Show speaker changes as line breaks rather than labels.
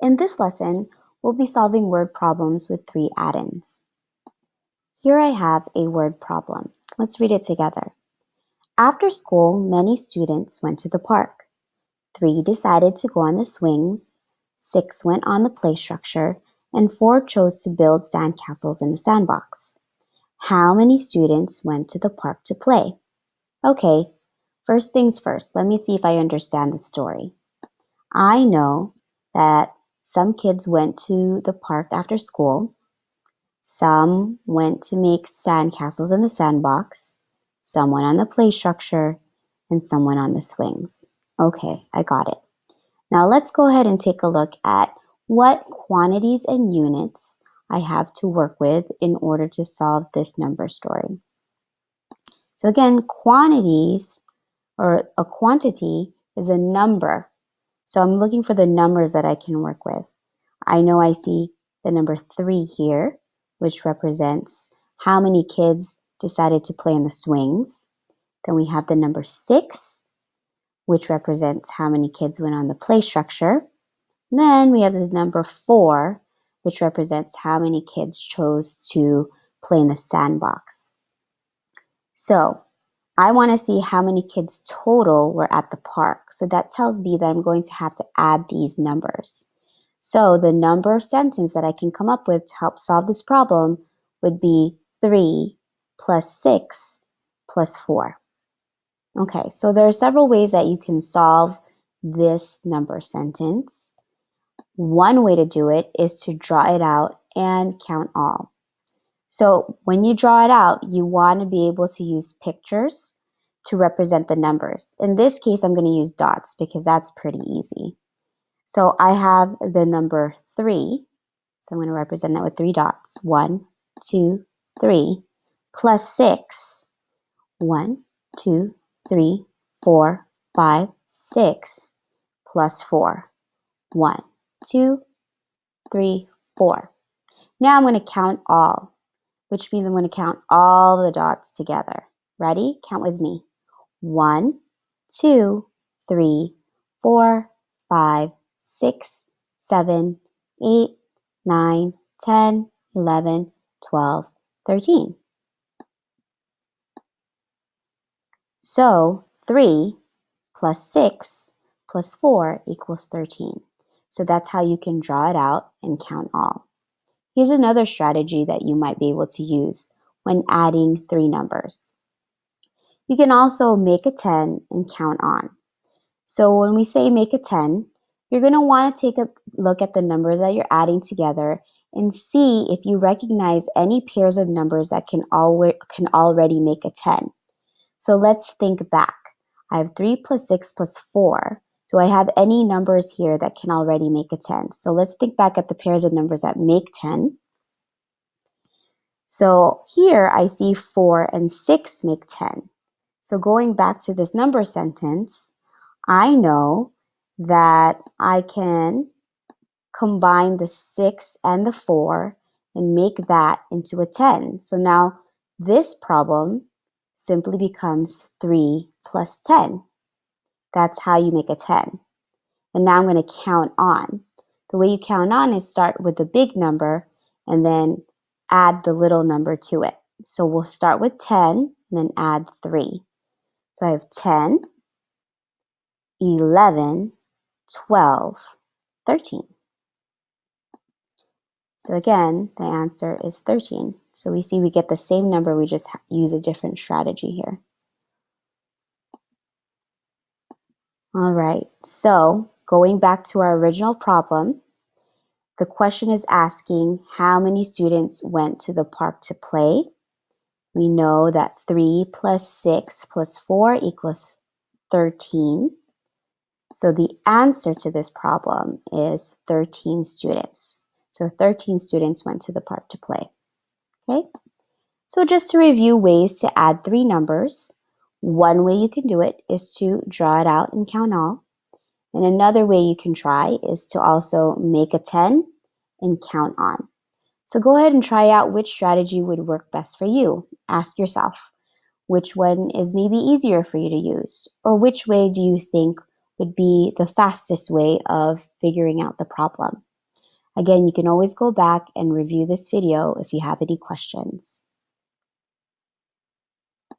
In this lesson, we'll be solving word problems with 3 add-ins. Here I have a word problem. Let's read it together. After school, many students went to the park. 3 decided to go on the swings, 6 went on the play structure, and 4 chose to build sandcastles in the sandbox. How many students went to the park to play? Okay, first things first, let me see if I understand the story. I know that some kids went to the park after school. Some went to make sandcastles in the sandbox. Some went on the play structure, and some went on the swings. Okay, I got it. Now let's go ahead and take a look at what quantities and units I have to work with in order to solve this number story. So again, quantities or a quantity is a number. So I'm looking for the numbers that I can work with. I know I see the number 3 here, which represents how many kids decided to play in the swings. Then we have the number 6, which represents how many kids went on the play structure. And then we have the number 4, which represents how many kids chose to play in the sandbox. So I want to see how many kids total were at the park. So that tells me that I'm going to have to add these numbers. So the number sentence that I can come up with to help solve this problem would be 3 plus 6 plus 4. Okay, so there are several ways that you can solve this number sentence. One way to do it is to draw it out and count all. So when you draw it out, you want to be able to use pictures to represent the numbers. In this case, I'm going to use dots because that's pretty easy. So I have the number 3. So I'm going to represent that with 3 dots. 1, 2, 3, plus 6. 1, 2, 3, 4, 5, 6, plus 4. 1, 2, 3, 4. Now I'm going to count all, which means I'm going to count all the dots together. Ready? Count with me. 1, 2, 3, 4, 5, 6, 7, 8, 9, 10, 11, 12, 13. So 3 plus 6 plus 4 equals 13. So that's how you can draw it out and count all. Here's another strategy that you might be able to use when adding 3 numbers. You can also make a 10 and count on. So when we say make a 10, you're going to want to take a look at the numbers that you're adding together and see if you recognize any pairs of numbers that can already make a 10. So let's think back. I have 3 plus 6 plus 4. Do I have any numbers here that can already make a 10? So let's think back at the pairs of numbers that make 10. So here I see 4 and 6 make 10. So going back to this number sentence, I know that I can combine the 6 and the 4 and make that into a 10. So now this problem simply becomes 3 plus 10. That's how you make a 10. And now I'm going to count on. The way you count on is start with the big number and then add the little number to it. So we'll start with 10 and then add 3. So I have 10, 11, 12, 13. So again, the answer is 13. So we see we get the same number, we just use a different strategy here. All right, so going back to our original problem, the question is asking how many students went to the park to play. We know that 3 plus 6 plus 4 equals 13. So the answer to this problem is 13 students. So 13 students went to the park to play. Okay? So just to review ways to add 3 numbers, one way you can do it is to draw it out and count all. And another way you can try is to also make a 10 and count on. So go ahead and try out which strategy would work best for you. Ask yourself, which one is maybe easier for you to use? Or which way do you think would be the fastest way of figuring out the problem? Again, you can always go back and review this video if you have any questions.